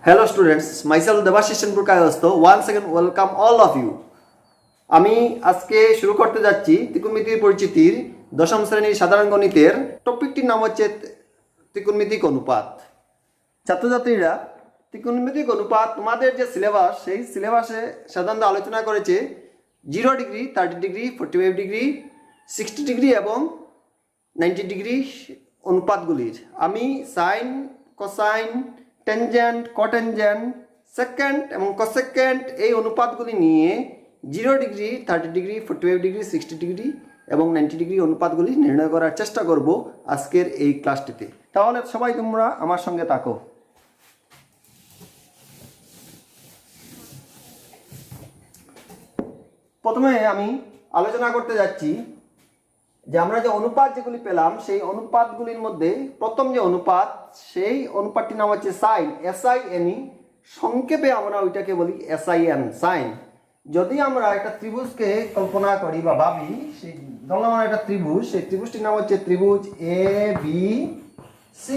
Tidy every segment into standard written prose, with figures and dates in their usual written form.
Hello students, myself Devashish Chandra Kayosto. Once again welcome all of you. আমি আজকে শুরু করতে যাচ্ছি ত্রিকোণমিতির পরিচিতির দশম শ্রেণীর সাধারণ গণিতের টপিকটির নাম হচ্ছে ত্রিকোণমিতিক অনুপাত। ছাত্রছাত্রীরা ত্রিকোণমিতিক অনুপাত তোমাদের যে সিলেবাস সেই সিলেবাসে সাধারণত আলোচনা করেছে 0 ডিগ্রি, 30 ডিগ্রি, 45 ডিগ্রি, 60 ডিগ্রি এবং 90 ডিগ্রি অনুপাতগুলির। আমি সাইন, কোসাইন, টেনজেন্ট, কটেনজেন্ট, সেকেন্ড এবং কোসেকেন্ড এই অনুপাতগুলি নিয়ে 0 ডিগ্রি, 30 ডিগ্রি, 45 ডিগ্রি, 60 ডিগ্রি এবং 90 ডিগ্রি অনুপাতগুলি নির্ণয় করার চেষ্টা করব আজকের এই ক্লাসটিতে। তাহলে সবাই তোমরা আমার সঙ্গে থাকো। প্রথমে আমি আলোচনা করতে যাচ্ছি যে আমরা যে অনুপাত যেগুলি পেলাম সেই অনুপাতগুলির মধ্যে প্রথম যে অনুপাত সেই অনুপাতটির নাম হচ্ছে সাইন, SINE, সংক্ষেপে আমরা ওইটাকে বলি SIN, সাইন। যদি আমরা একটা ত্রিভুজকে কল্পনা করি বা ভাবি, সেই ধরলাম আমরা একটা ত্রিভুজ, সেই ত্রিভুজটির নাম হচ্ছে ত্রিভুজ ABC।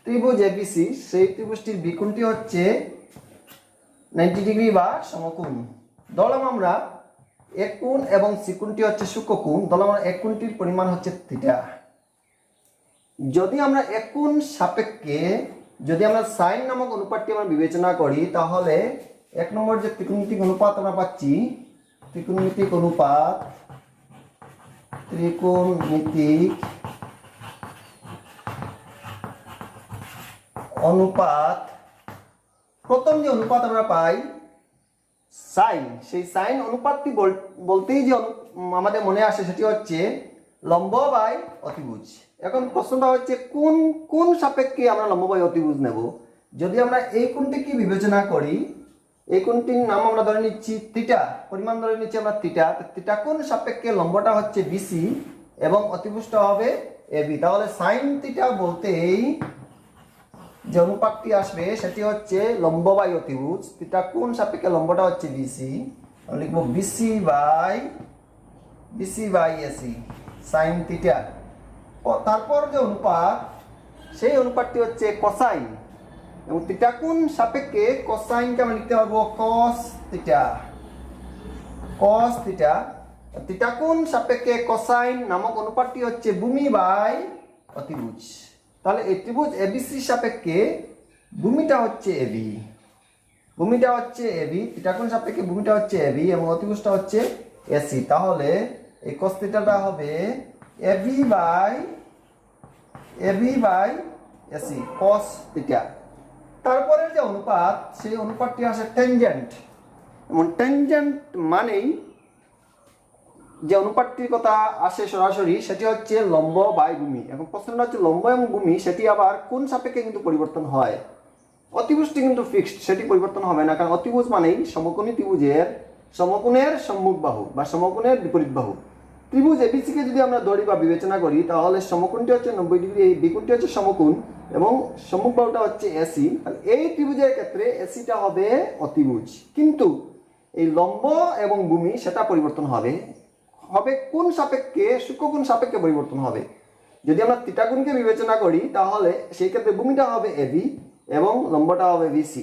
ত্রিভুজ ABC, সেই ত্রিভুজটির বিকোণটি হচ্ছে 90 ডিগ্রি বা সমকোণ। ধরলাম আমরা এক কোণ এবং সি কোণটি হচ্ছে সূক্ষ্মকোণ, ধরলাম আমরা এক কোণটির পরিমাণ হচ্ছে থিটা। যদি আমরা এক কোণ সাপেক্ষে যদি আমরা সাইন নামক অনুপাতটি আমরা বিবেচনা করি, তাহলে এক নম্বর যে ত্রিকোণমিতিক অনুপাত আমরা পাচ্ছি, ত্রিকোণমিতিক অনুপাত, ত্রিকোণমিতিক অনুপাত, প্রথম যে অনুপাত আমরা পাই সাইন, সেই সাইন অনুপাতটি বলতেই যে আমাদের মনে আসে সেটি হচ্ছে লম্ব বাই অতিভুজ। এখন প্রশ্নটা হচ্ছে কোন কোন সাপেক্ষে আমরা লম্ব বাই অতিভুজ নেব। যদি আমরা এই কোণটিকে বিবেচনা করি, এই কোণটির নাম আমরা ধরে নিচ্ছি থিটা, পরিমাণ ধরে নিচ্ছি আমরা থিটা। থিটা কোণ সাপেক্ষে লম্বটা হচ্ছে BC এবং অতিভুজটা হবে AB। তাহলে সাইন থিটা বলতেই যে অনুপাতটি আসবে সেটি হচ্ছে লম্ব বাই অতিভুজ। থিটা কোণ সাপেক্ষে লম্বটা হচ্ছে BC, আমরা লিখব BC by AC, sine theta. তারপর যে অনুপাত সেই অনুপাতটি হচ্ছে কোসাইন, এবং থিটা কোণ সাপেক্ষে কোসাইনকে আমরা লিখতে পারবো cos থিটা। থিটা কোণ সাপেক্ষে কোসাইন নামক অনুপাতটি হচ্ছে ভূমি বাই অতিভুজ। তাহলে এই ত্রিভুজ ABC সাপেক্ষে ভূমিটা হচ্ছে AB, থিটা কোণ সাপেক্ষে ভূমিটা হচ্ছে AB এবং অতিভুজটা হচ্ছে AC। তাহলে এই cos থিটাটা হবে AB by AC, cos theta. তারপরে যে অনুপাত সেই অনুপাতটি আসে টেনজেন্ট, এবং টেনজেন্ট মানেই যে অনুপাতটির কথা আসে সরাসরি সেটি হচ্ছে লম্ব বাই ভূমি। এখন প্রশ্নটা হচ্ছে লম্ব এবং ভূমি সেটি আবার কোন সাপেক্ষে কিন্তু পরিবর্তন হয়, অতিভুজটি কিন্তু ফিক্সড, সেটি পরিবর্তন হবে না। কারণ অতিভুজ মানেই সমকোণী ত্রিভুজের সমকোণের সম্মুখ বাহু বা সমকোণের বিপরীত বাহু। ত্রিভুজ এবিসিকে যদি আমরা ধরি বা বিবেচনা করি, তাহলে সমকোণটি হচ্ছে 90 ডিগ্রি, এই বিকোণটি হচ্ছে সমকোণ এবং সম্মুখ বাহুটা হচ্ছে AC। তাহলে এই ত্রিভুজের ক্ষেত্রে ACটা হবে অতিভুজ, কিন্তু এই লম্ব এবং ভূমি সেটা পরিবর্তন হবে কোন সাপেক্ষে, সূক্ষ্মকোণ সাপেক্ষে পরিবর্তন হবে। যদি আমরা থিটা কোণকে বিবেচনা করি, তাহলে সেই ক্ষেত্রে ভূমিটা হবে AB এবং লম্বটা হবে BC।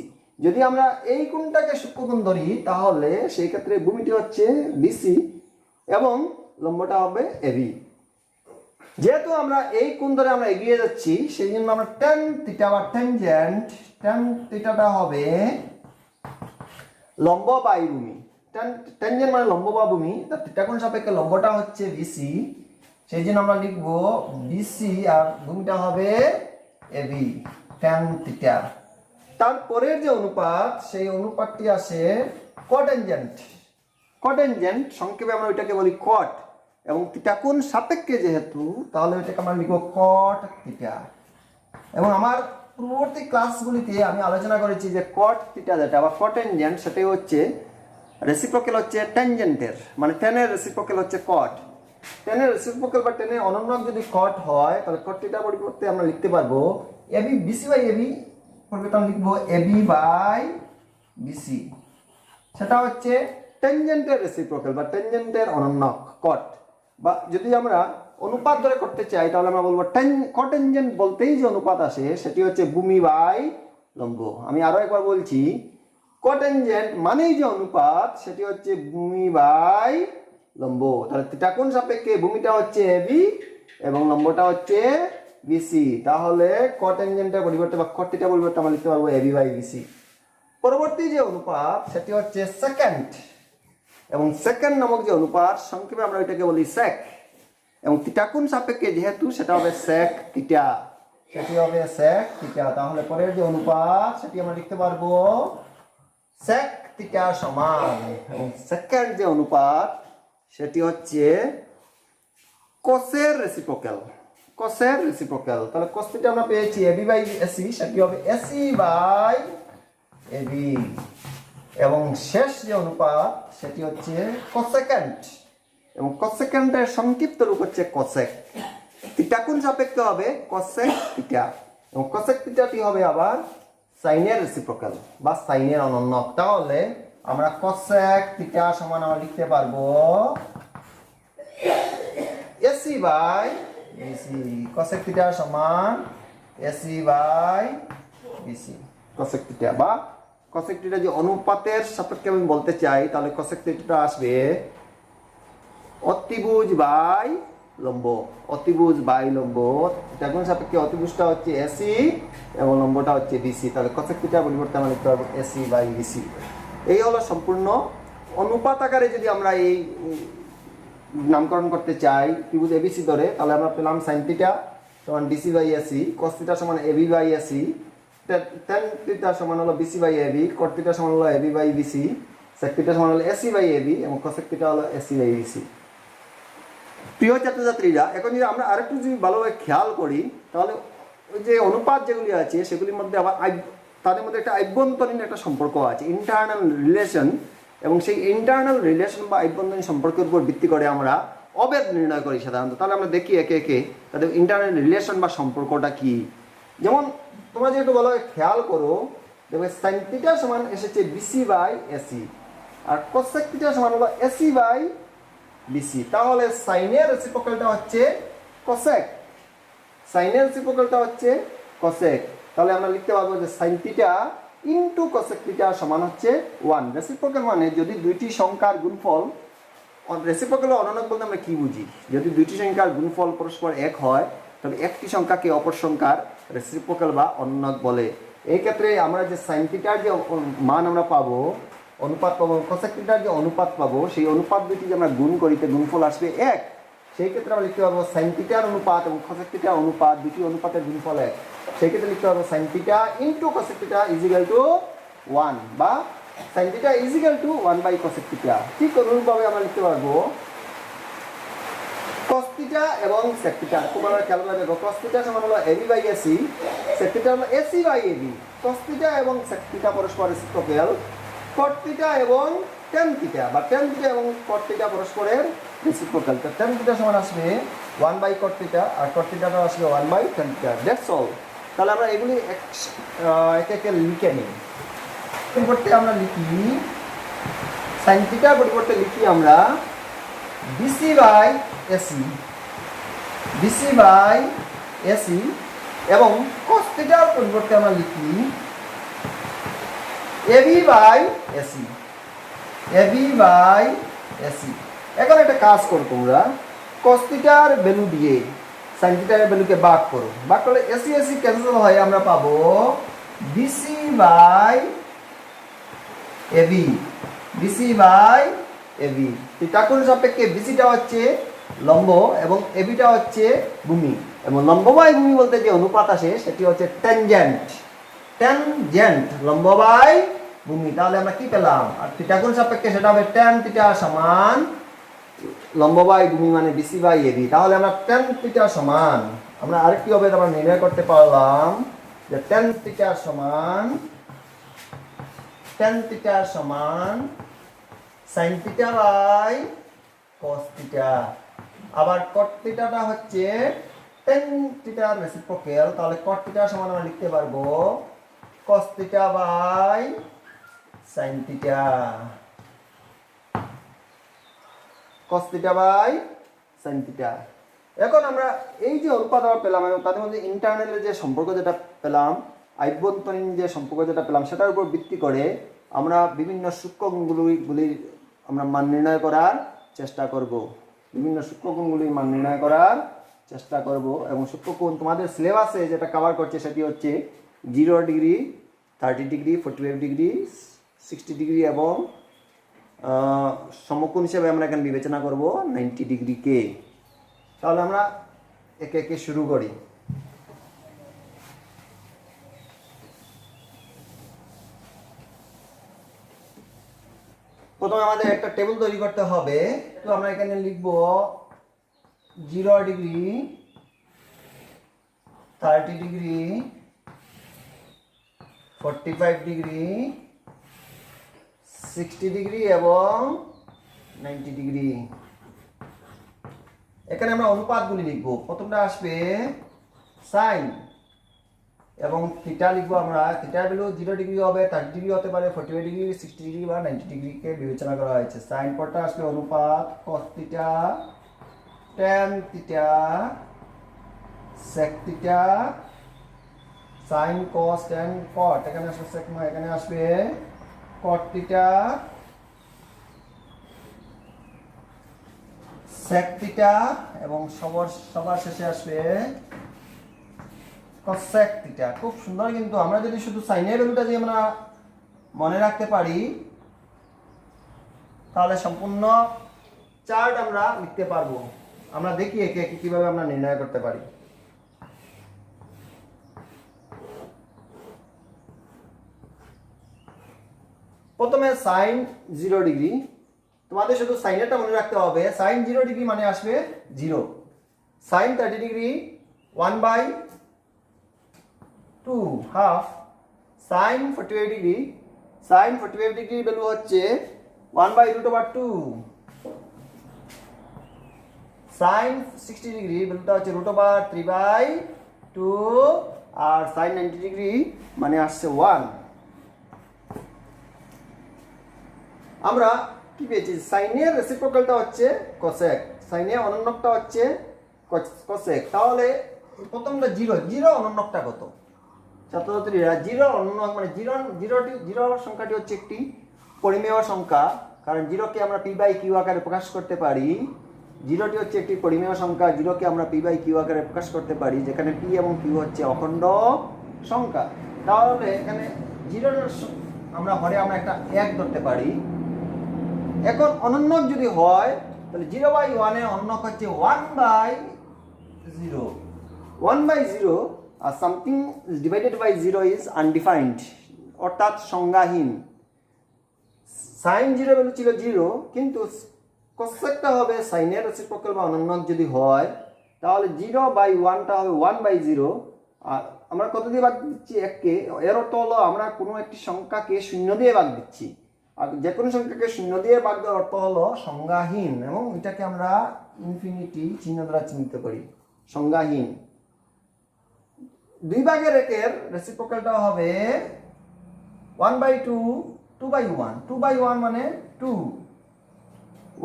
যদি আমরা এই কোণটাকে সূক্ষ্মকোণ ধরি, তাহলে সেই ক্ষেত্রে ভূমিটি হচ্ছে BC এবং লম্বটা হবে AB। যেহেতু আমরা এই কোণ ধরে আমরা এগিয়ে যাচ্ছি, সেই জন্য আমরা tan থিটা বা টেনজেন্ট, tan থিটাটা হবে লম্ব বাই ভূমি। টেনজেন্ট মানে লম্ব বা ভূমি, তার থিটা কোণ সাপেক্ষে লম্বটা হচ্ছে BC, সেই জন্য আমরা লিখব BC আর ভূমিটা হবে AB, tan থিটা। তারপরের যে অনুপাত সেই অনুপাতটি আসে কটেনজেন্ট, সংক্ষেপে আমরা ওইটাকে বলি কট, এবং থিটা কোণ সাপেক্ষে যেহেতু, তাহলে ওইটাকে আমরা লিখব কট থিটা। এবং আমার পূর্ববর্তী ক্লাসগুলিতে আমি আলোচনা করেছি যে কট থিটা যেটা বা কটেনজেন্ট সেটাই হচ্ছে রেসিপ্রোকাল হচ্ছে ট্যানজেন্টের, মানে টেনের রেসিপ্রোকাল হচ্ছে কট। টেনের রেসিপ্রোকাল বা টেনের অনন্যক যদি কট হয়, তাহলে কট থিটার পরিবর্তে আমরা লিখতে পারবো BC বাই AB, পরিবর্তে আমরা লিখবো AB বাই BC। সেটা হচ্ছে ট্যানজেন্টের রেসিপ্রোকাল বা ট্যানজেন্টের অনন্যক কট। বা যদি আমরা অনুপাত ধরে করতে চাই, তাহলে আমরা বলবো কটেনজেন্ট বলতেই যে অনুপাত আসে সেটি হচ্ছে ভূমি বাই লম্ব। আমি আরো একবার বলছি, কোটেনজেন্ট মানেই যে অনুপাত সেটি হচ্ছে ভূমি বাই লম্ব। তাহলে থিটা কোণ সাপেক্ষে ভূমিটা হচ্ছে এবি এবং লম্বটা হচ্ছে বিসি। তাহলে কোটেনজেন্টের পরিবর্তে বা কট থিটা পরিবর্তে আমরা লিখতে পারবো এবি বাই বিসি। পরবর্তী যে অনুপাত সেটি হচ্ছে সেকেন্ড, এবং সেকেন্ড নামক যে অনুপাত সংক্ষেপে আমরা এটাকে বলি সেক, এবং থিটা কোণ সাপেক্ষে যেহেতু সেটা হবে সেক থিটা, সেটি হবে সেক থিটা। তাহলে পরের যে অনুপাত সেটি আমরা লিখতে পারবো সেক থিটা সমান, এবং সেকেন্ড যে অনুপাত সেটি হচ্ছে কোসের রেসিপ্রোক্যাল, কোসের রেসিপ্রোক্যাল। তাহলে cos থিটা আমরা পেয়েছি এবি বাই এসি, সেটি হবে এসি বাই এবি, এবং শেষ যে অনুপাত সেটি হচ্ছে কোসেকেন্ড, এবং কোসেকেন্ডের সংক্ষিপ্ত রূপ হচ্ছে কোসেক। থিটা কোণ সাপেক্ষে হবে কোসেক থিটা, এবং কোসেক থিটাটি হবে আবার সাইনের রেসিপ্রোক্যাল বা সাইনের অনন্যক। তাহলে আমরা কোসেক থিটা সমান আমরা লিখতে পারবো AC by BC. Cosec theta সমান AC by BC. Cosec theta বা কোসেক থিটা যে অনুপাতের সাপেক্ষে আমি বলতে চাই, তাহলে কোসেক থিটা আসবে অতিভুজ বাই লম্ব, অতিভুজ বাই লম্ব। থিটা কোণ সাপেক্ষে অতিভুজটা হচ্ছে এসি এবং লম্বটা হচ্ছে বিসি। তাহলে কোসেক থিটা পরিবর্তে আমরা লিখতে পারবো এসি বাই বিসি। এই হলো সম্পূর্ণ অনুপাত আকারে যদি আমরা এই নামকরণ করতে চাই ত্রিভুজ এবিসি ধরে, তাহলে আমরা পেলাম সাইন থিটা সমান BC by AC, cos theta সমান AB by AC, tan theta সমান হলো BC by AB, cot theta সমান হলো AB by BC, sec theta সমান হলো এসি বাই এবি, এবং cosec থিটা হলো এসি বাই বিসি। প্রিয় ছাত্রছাত্রীরা, এখন যদি আমরা আরেকটু যদি ভালোভাবে খেয়াল করি, তাহলে ওই যে অনুপাত যেগুলি আছে সেগুলির মধ্যে আবার তাদের মধ্যে একটা আভ্যন্তরীণ একটা সম্পর্ক আছে, ইন্টারনাল রিলেশন, এবং সেই ইন্টারনাল রিলেশন বা আভ্যন্তরীণ সম্পর্কের উপর ভিত্তি করে আমরা অবেদ নির্ণয় করি সাধারণত। তাহলে আমরা দেখি একে একে তাদের ইন্টারনাল রিলেশন বা সম্পর্কটা কি। যেমন তোমরা যেহেতু ভালোভাবে খেয়াল করো, দেখবে সাইন থিটা সমান এসেছে বিসি বাই এসি, আর কোসেক থিটা সমান হলো এসি বাই বিসি। তাহলে সাইনের রেসিপ্রোক্যালটা হচ্ছে কোসেক, সাইনের রেসিপ্রোক্যালটা হচ্ছে কোসেক। তাহলে আমরা লিখতে পারবো যে sine theta into cosec theta সমান হচ্ছে 1। রেসিপ্রোক্যাল মানে যদি দুইটি সংখ্যার গুণফল, রেসিপ্রোক্যাল অননক বলতে আমরা কি বুঝি, যদি দুইটি সংখ্যার গুণফল পরস্পর এক হয় তবে একটি সংখ্যাকে অপর সংখ্যার রেসিপ্রোক্যাল বা অননক বলে। এই ক্ষেত্রে আমরা যে সাইন থিটার যে মান আমরা পাবো, অনুপাত পাবো, কোসেক থিটার যে অনুপাত পাবো, সেই অনুপাত দুটি যে আমরা গুণ করিতে গুণফল আসবে এক। সেই ক্ষেত্রে আমরা লিখতে পারবো সাইন থিটার অনুপাত এবং কোসেক থিটার অনুপাত, দুটি অনুপাতের গুণফল এক। সেই ক্ষেত্রে লিখতে পারবো sine theta into cosec theta is equal to 1, বা sine theta is equal to 1 by cosec theta. ঠিক অনুরূপভাবে আমরা লিখতে পারবো cos থিটা এবং sec থিটা। খুব আমরা খেয়াল করে দেখো, cos থিটা সমান হলো AB by AC, sec theta হলো AC by AB. cos theta এবং sec থিটা পরস্পর রেসিপ্রোক্যাল, cot থিটা এবং tan থিটা, বা tan থিটা এবং cot থিটা পরস্পরের রেসিপ্রোক্যাল। তো tan থিটা সমান আসবে 1 বাই cot থিটা, আর cot থিটাটা আসবে 1 by tan theta. That's all. তাহলে আমরা এগুলি একে একে লিখে নিই। পরিবর্তে আমরা লিখি sin থিটার পরিবর্তে লিখি আমরা BC by AC, BC by AC, এবং cos থিটার পরিবর্তে আমরা লিখি AB by AC, AB by AC. এখন একটা কাজ করো তোমরা, cos থিটার ভ্যালু দিয়ে sin থিটার ভ্যালুকে ভাগ করো, ভাগ করলে এসি এসি ক্যান্সেল হয়, আমরা পাবো BC by AB, BC by AB. Theta কোণ সাপেক্ষে বিসিটা হচ্ছে লম্ব এবং এবিটা হচ্ছে ভূমি, এবং লম্ব বাই ভূমি বলতে যে অনুপাত আসে সেটি হচ্ছে ট্যানজেন্ট, ট্যানজেন্ট লম্ব বাই ভূমি। তাহলে আমরা কি পেলাম, আর থিটা কোণ সাপেক্ষে সেটা হবে tan থিটা সমান লম্ব বাই ভূমি মানে বিসি বাই এবি। তাহলে আমরা tan থিটা সমান, আমরা আরেকটি হবে আমরা নির্ণয় করতে পারলাম যে tan থিটা সমান, tan থিটা সমান sin theta by cos theta. আবার cot থিটাটা হচ্ছে tan থিটার রেসিপ্রোক্যাল, তাহলে cot থিটা সমান আমরা লিখতে পারবো cos theta by sin theta, cos theta by sin theta. এখন আমরা এই যে অনুপাত আমরা পেলাম এবং তাদের মধ্যে ইন্টারনাল যে সম্পর্ক যেটা পেলাম, আভ্যন্তরীণ যে সম্পর্ক যেটা পেলাম সেটার উপর ভিত্তি করে আমরা বিভিন্ন সূক্ষ্মগুলির আমরা মান নির্ণয় করার চেষ্টা করব। বিভিন্ন সূক্ষ্মগুলির মান নির্ণয় করার চেষ্টা করব এবং সূক্ষ্মকোণ তোমাদের সিলেবাসে যেটা কভার করছে সেটি হচ্ছে 0 ডিগ্রি, 30 ডিগ্রি, 45 ডিগ্রি, 60 ডিগ্রি এবং সমকোণ হিসেবে আমরা এখানে বিবেচনা করব 90 ডিগ্রিকে। তাহলে আমরা একে একে শুরু করি। প্রথমে আমাদের একটা টেবিল তৈরি করতে হবে। তো আমরা এখানে লিখব 0 ডিগ্রি, 30 ডিগ্রি, 45 ডিগ্রি, 60 ডিগ্রি এবং 90 ডিগ্রি। এখানে আমরা অনুপাতগুলি লিখব। প্রথমটা আসবে সাইন এবং থিটা লিখবো আমরা। থিটার ভ্যালু 0 ডিগ্রি হবে, 30 ডিগ্রি হতে পারে, 45 ডিগ্রি, 60 ডিগ্রি বা 90 ডিগ্রিকে বিবেচনা করা হয়েছে। সাইন পদটা আসবে অনুপাত cos theta, tan theta, sec theta, sin cos tan cot, এখানে আসবে sec, এখানে আসবে cot থিটা, sec থিটা এবং সবার শেষে আসবে cosec থিটা। খুব সুন্দর। কিন্তু আমরা যদি শুধু সাইনের ভ্যালুটা যদি আমরা মনে রাখতে পারি তাহলে সম্পূর্ণ চার্ট আমরা লিখতে পারবো। আমরা দেখি একে একে কিভাবে আমরা নির্ণয় করতে পারি। প্রথমে সাইন 0 ডিগ্রি, তোমাদের শুধু সাইনেরটা মনে রাখতে হবে। সাইন 0 ডিগ্রি মানে আসবে 0। Sine 30 degree 1/2 half. Sine 45 degree, sine 45 degree value হচ্ছে 1/√2। সাইন 60 ডিগ্রি ভ্যালুটা হচ্ছে √3/2 আর সাইন 90 ডিগ্রি মানে আসছে 1। আমরা কি পেয়েছি? সাইনের রেসিপ্রোকালটা হচ্ছে কোসেক, সাইনের অনন্যকটা হচ্ছে কোসেক। তাহলে প্রথমটা 0 অনন্যকটা কত? ছাত্রছাত্রীরা 0 অনন্যক মানে 0 সংখ্যাটি হচ্ছে একটি পরিমেয় সংখ্যা, কারণ 0কে আমরা p/q আকারে প্রকাশ করতে পারি। 0টি হচ্ছে একটি পরিমেয় সংখ্যা, 0কে আমরা p/q আকারে প্রকাশ করতে পারি, যেখানে p এবং q হচ্ছে অখণ্ড সংখ্যা। তাহলে এখানে 0 আমরা হরে আমরা একটা 1 ধরতে পারি। এখন অনন্যক যদি হয় তাহলে 0/1 এর অনন্যক হচ্ছে 1/0। 1/0 আর something divided by 0 is undefined, অর্থাৎ সংজ্ঞাহীন। সাইন 0 ভ্যালু ছিল 0, কিন্তু কোসেকটা হবে সাইনের রেসিপ্রোকাল বা অনন্যক যদি হয় তাহলে 0/1টা হবে 1/0। আর আমরা কত দিয়ে ভাগ দিচ্ছি? 1কে। এর অর্থ হলো আমরা কোনো একটি সংখ্যাকে 0 দিয়ে ভাগ দিচ্ছি। আর যে কোনো সংখ্যাকে 0 দিয়ে ভাগ দেওয়ার অর্থ হলো সংজ্ঞাহীন, এবং এটাকে আমরা ইনফিনিটি চিহ্ন দ্বারা চিহ্নিত করি, সংজ্ঞাহীন। 2 ভাগের 1-এর রেসিপ্রোকালটা হবে 1/2, 2/1। 2/1 মানে 2।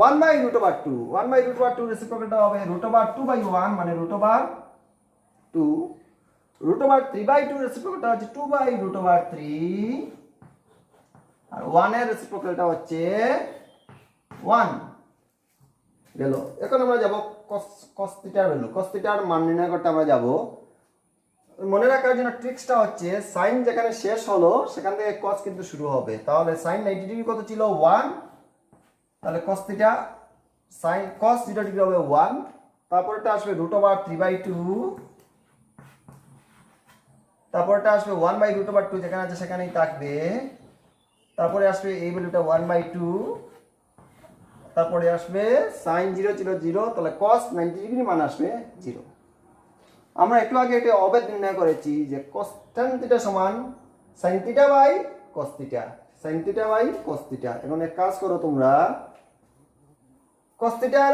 1/√2, 1/√2 রেসিপ্রোকালটা হবে √2/1 মানে √2। √3/2 রেসিপ্রোকালটা হচ্ছে 2/√3 আর 1 এর রেসিপ্রোকালটা হচ্ছে 1 গেল। এখন আমরা যাব cos থিটার ভ্যালু। cos থিটার মান নির্ণয় করতে আমরা যাব। মনে রাখার জন্য ট্রিক্সটা হচ্ছে সাইন যেখানে শেষ হলো সেখান থেকে cos কিন্তু শুরু হবে। তাহলে সাইন 90 ডিগ্রি কত ছিল? 1। তাহলে cos theta sine cos 0 degree হবে 1। তারপরটা আসবে √3/2, তারপরটা আসবে 1/√2, যেখানে আছে সেখানেই থাকবে। তারপরে আসবে এই ভ্যালুটা 1/2, তারপরে আসবে সাইন 0 ছিল 0, তাহলে cos 90 ডিগ্রি মান আসবে 0। আমরা একটু আগে এটা অভেদ নির্ণয় করেছি যে cos tan থিটা সমান sin theta by cos theta, sin theta by cos theta. এখন এক কাজ করো তোমরা, cos থিটার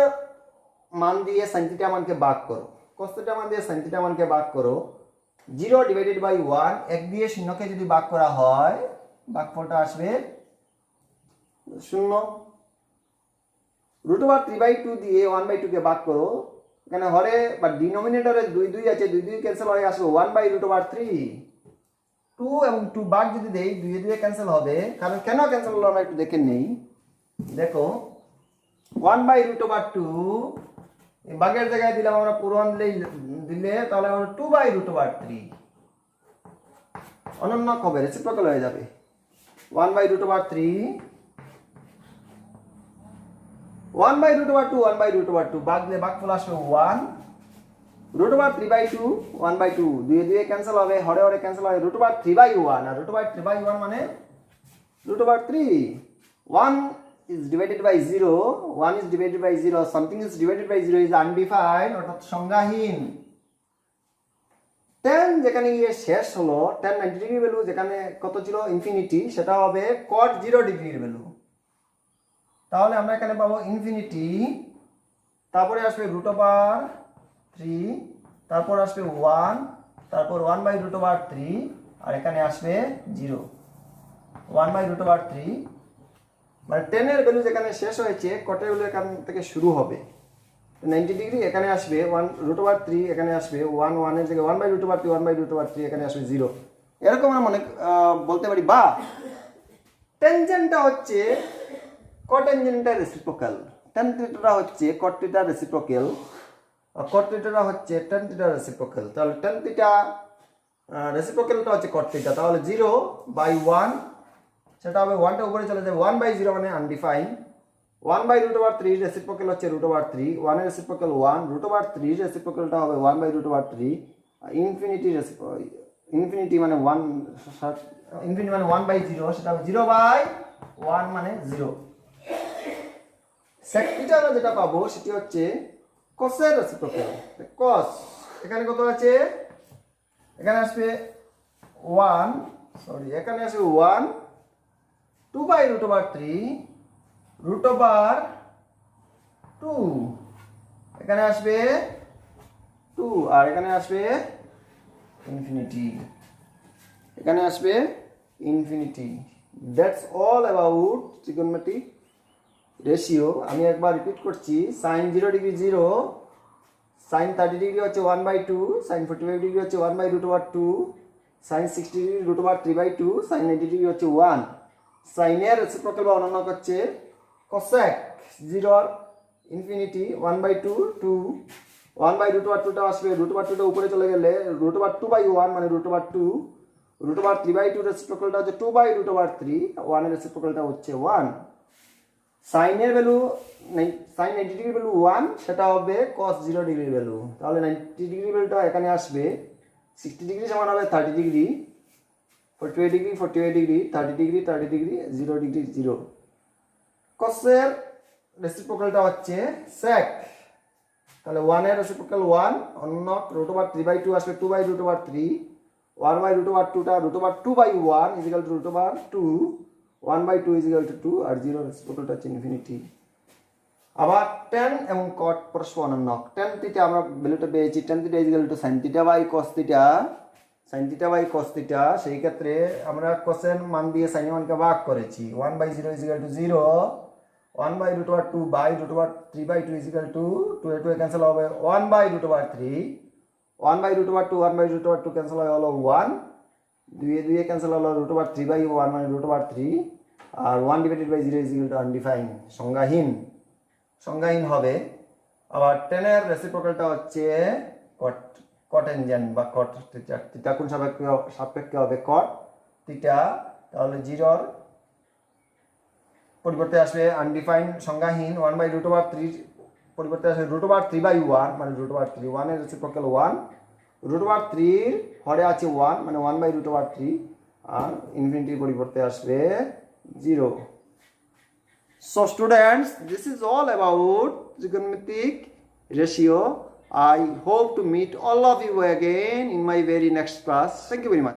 মান দিয়ে sin থিটা মানকে ভাগ করো, cos থিটা মান দিয়ে sin থিটা মানকে ভাগ করো। 0/1, 1 দিয়ে 0কে যদি ভাগ করা হয় ভাগফলটা আসবে 0। √3/2 দিয়ে 1/2 কে ভাগ করো, এখানে হরে বা ডিনোমিনেটরে 2 2 আছে, 2 2 ক্যান্সেল হয়ে আসবে 1/√3। 2 এবং 2 ভাগ যদি দেই 2 এ 2 ক্যান্সেল হবে, কারণ কেন ক্যান্সেল হলো আমরা একটু দেখে নেই। দেখো 1/√2 এই ভাগের জায়গায় দিলাম আমরা পূরণ দিলে তাহলে আমরা 2/√3 অনন্য হবে, রেসিপ্রোকাল হয়ে যাবে। 1/√3 1/√2 1/√2 ভাগ দিলে ভাগফল আসবে 1 √3/2 1/2 2 এ 2 ক্যান্সেল হবে, হরে হরে ক্যান্সেল হবে, √3/1 আর √3/1 মানে √3 1 is divided by 0 1 is divided by 0 something is divided by 0 is undefined অর্থাৎ সংজ্ঞাহীন। tan যেখানে গিয়ে শেষ হলো tan 90 ডিগ্রি ভ্যালু যেখানে কত ছিল ইনফিনিটি, সেটা হবে cot 0 ডিগ্রির ভ্যালু। তাহলে আমরা এখানে পাবো ইনফিনিটি, তারপরে আসবে √3, তারপর আসবে 1, তারপর 1/√3 আর এখানে আসবে 0 1/√3 মানে 10 এর ভ্যালু যেখানে শেষ হয়েছে cot এর ভ্যালু এখান থেকে শুরু হবে 90 ডিগ্রি, এখানে আসবে 1√3 এখানে আসবে 1 1 এর জায়গায় 1/√3 1/√3 এখানে আসবে 0। এরকম আমরা মনে বলতে পারি। বা টেনজেন্টটা হচ্ছে কটেনজেন্টের রেসিপ্রোকাল, tan থিটাটা হচ্ছে cot থিটার রেসিপ্রোকাল, cot থিটাটা হচ্ছে tan থিটার রেসিপ্রোকাল। তাহলে tan থিটা রেসিপ্রোকালটা হচ্ছে cot থিটা, তাহলে 0/1 সেটা হবে 1টা উপরে চলে যাবে 1/0 মানে আনডিফাইন। 1/√3 রেসিপ্রোকাল হচ্ছে √3, 1 এর রেসিপ্রোকাল 1, √3 রেসিপ্রোকালটা হবে 1/√3, ইনফিনিটি মানে 1 ইনফিনিটি মানে 1/0 সেটা হবে 0/1 মানে 0। sec থিটা আমরা যেটা পাবো সেটি হচ্ছে cos এর রেসিপ্রোকাল। cos এখানে কত আছে, এখানে আসবে 1 এখানে আসবে 1 2/√3 √2 এখানে আসবে 2 আর এখানে আসবে ইনফিনিটি, এখানে আসবে infinity. That's all about trigonometric ratio. আমি একবার রিপিট করছি, sin 0 ডিগ্রি 0, sin 30 ডিগ্রি হচ্ছে 1/2, sin 45 ডিগ্রি হচ্ছে 1/√2, sin 60 ডিগ্রি √3/2, sin 90 ডিগ্রি হচ্ছে 1। sin এর রেসিপ্রোকাল বা অনন্য হচ্ছে cosec 0 ইনফিনিটি 1/2 2 1/√2টা আসবে, √2টা উপরে চলে গেলে √2/1 মানে √2, √3/2 রেসিপ্রোকালটা হচ্ছে 2/√3, 1 এর রেসিপ্রোকালটা হচ্ছে 1। sin এর ভ্যালু sin 90 ডিগ্রি ভ্যালু 1 সেটা হবে cos 0 ডিগ্রির ভ্যালু, তাহলে 90 ডিগ্রি ভ্যালুটা এখানে আসবে, 60 ডিগ্রি সমান হবে 30 degree, 48 degree 48 degree, 30 degree 30 degree, 0 degree 0। cos এর রেসিপ্রোকালটা হচ্ছে sec, তাহলে 1 এর রেসিপ্রোকাল 1 অন্য √3/2 আসবে 2/√3, 1/√2টা √2/1 √2, 1/2 2 আর 0 রেসিপ্রোকালটা হচ্ছে ইনফিনিটি। আবার tan এবং cot পরস্পর অনন্য। tan থিটা আমরা ভ্যালুটা পেয়েছি, tan theta sin theta by cos theta, sin theta by cos theta. সেই ক্ষেত্রে আমরা cos এর মান দিয়ে sin এর মানকে ভাগ করেছি, 1/0 0, 1/√2 বাই √3/2 2 এ 2 ক্যান্সেল হবে 1/√3, 1/√2 1/√2 ক্যান্সেল হলো 1, 2 এ 2 ক্যান্সেল হলো √3/1 মানে √3, আর 1/0 আনডিফাইন সংজ্ঞাহীন হবে। আবার tan এর রেসিপ্রোকালটা হচ্ছে cotangent বা cot থিটা, থিটা কোন সাপেক্ষে হবে cot থিটা, তাহলে 0 পরিবর্তে আসবে আনডিফাইন সংজ্ঞাহীন, 1/√3 পরিবর্তে আসবে √3/1 মানে √3, 1 এর রেসিপ্রোকাল 1, √3 হরে আছে 1 মানে 1/√3, আর ইনফিনিটির পরিবর্তে আসবে 0। So students, this is all about trigonometric ratio. I hope to meet all of you again in my very next class. Thank you very much.